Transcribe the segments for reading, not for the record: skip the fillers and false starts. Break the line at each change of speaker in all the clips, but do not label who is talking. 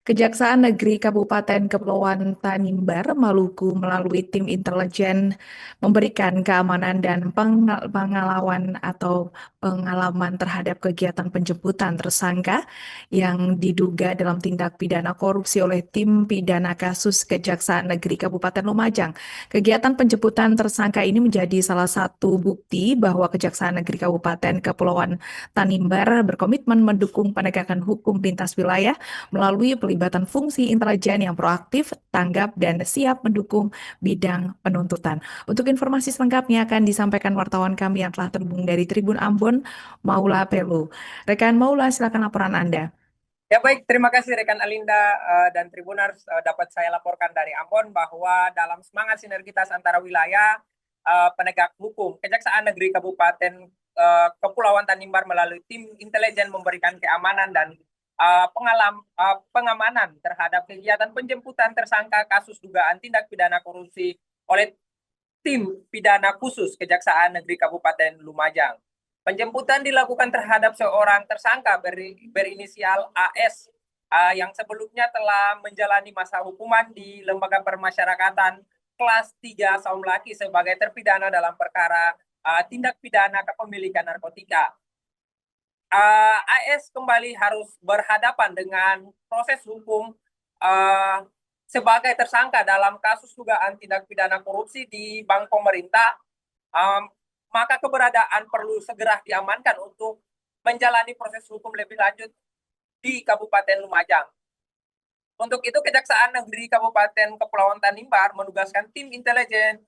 Kejaksaan Negeri Kabupaten Kepulauan Tanimbar, Maluku melalui tim intelijen memberikan keamanan dan pengalaman atau pengalaman terhadap kegiatan penjemputan tersangka yang diduga dalam tindak pidana korupsi oleh tim pidana kasus Kejaksaan Negeri Kabupaten Lumajang. Kegiatan penjemputan tersangka ini menjadi salah satu bukti bahwa Kejaksaan Negeri Kabupaten Kepulauan Tanimbar berkomitmen mendukung penegakan hukum lintas wilayah melalui pelibatan fungsi intelijen yang proaktif, tanggap, dan siap mendukung bidang penuntutan. Untuk informasi selengkapnya akan disampaikan wartawan kami yang telah terhubung dari Tribun Ambon, Maula Pelu. Rekan Maula, silakan laporan Anda.
Ya baik, terima kasih rekan Alinda dan Tribuners. Dapat saya laporkan dari Ambon bahwa dalam semangat sinergitas antara wilayah penegak hukum, Kejaksaan Negeri Kabupaten Kepulauan Tanimbar melalui tim intelijen memberikan keamanan dan pengamanan terhadap kegiatan penjemputan tersangka kasus dugaan tindak pidana korupsi oleh tim pidana khusus Kejaksaan Negeri Kabupaten Lumajang. Penjemputan dilakukan terhadap seorang tersangka berinisial AS yang sebelumnya telah menjalani masa hukuman di Lembaga Permasyarakatan kelas 3 Saumlaki sebagai terpidana dalam perkara tindak pidana kepemilikan narkotika. AS kembali harus berhadapan dengan proses hukum sebagai tersangka dalam kasus dugaan tindak pidana korupsi di bank pemerintah. Maka keberadaan perlu segera diamankan untuk menjalani proses hukum lebih lanjut di Kabupaten Lumajang. Untuk itu, Kejaksaan Negeri Kabupaten Kepulauan Tanimbar menugaskan tim intelijen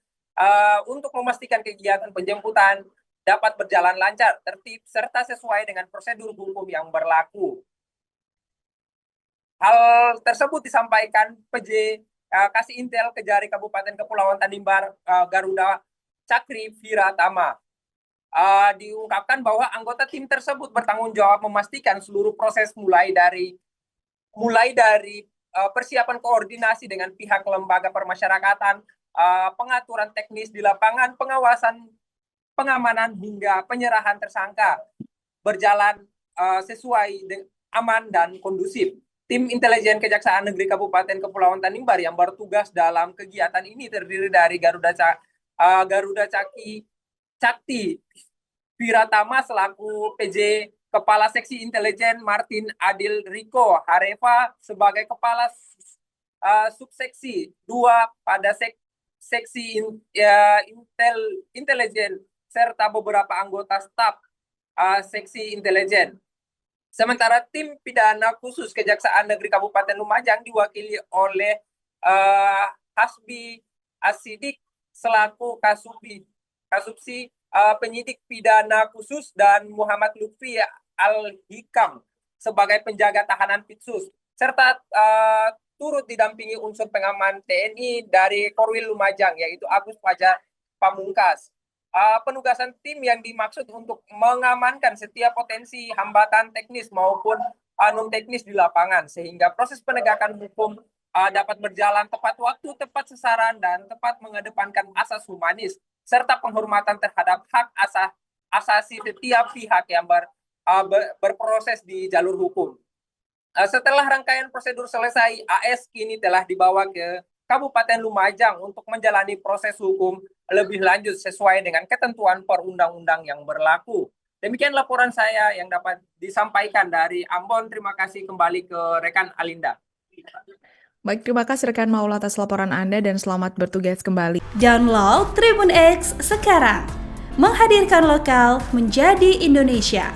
untuk memastikan kegiatan penjemputan dapat berjalan lancar, tertib, serta sesuai dengan prosedur hukum yang berlaku. Hal tersebut disampaikan PJ Kasih Intel Kejari Kabupaten Kepulauan Tanimbar Garuda Cakri Viratama. Diungkapkan bahwa anggota tim tersebut bertanggung jawab memastikan seluruh proses mulai dari persiapan koordinasi dengan pihak lembaga permasyarakatan, pengaturan teknis di lapangan, pengawasan, pengamanan hingga penyerahan tersangka berjalan sesuai aman dan kondusif. Tim intelijen Kejaksaan Negeri Kabupaten Kepulauan Tanimbar yang bertugas dalam kegiatan ini terdiri dari Garuda Cakti Viratama selaku PJ Kepala Seksi Intelijen, Martin Adil Riko Hareva sebagai Kepala Subseksi 2 pada Seksi Intelijen serta beberapa anggota staf Seksi Intelijen. Sementara tim pidana khusus Kejaksaan Negeri Kabupaten Lumajang diwakili oleh Hasbi Asidik selaku Kasubsi penyidik pidana khusus dan Muhammad Lutfi Al-Hikam sebagai penjaga tahanan Pitsus, serta turut didampingi unsur pengaman TNI dari Korwil Lumajang yaitu Agus Fajar Pamungkas. Penugasan tim yang dimaksud untuk mengamankan setiap potensi hambatan teknis maupun non teknis di lapangan sehingga proses penegakan hukum dapat berjalan tepat waktu, tepat sasaran, dan tepat mengedepankan asas humanis serta penghormatan terhadap hak asasi setiap pihak yang berproses di jalur hukum. Setelah rangkaian prosedur selesai, AS kini telah dibawa ke Kabupaten Lumajang untuk menjalani proses hukum lebih lanjut sesuai dengan ketentuan perundang-undang yang berlaku. Demikian laporan saya yang dapat disampaikan dari Ambon. Terima kasih kembali ke rekan Alinda.
Baik, terima kasih rekan Maula atas laporan Anda dan selamat bertugas kembali.
Download Tribun X sekarang, menghadirkan lokal menjadi Indonesia.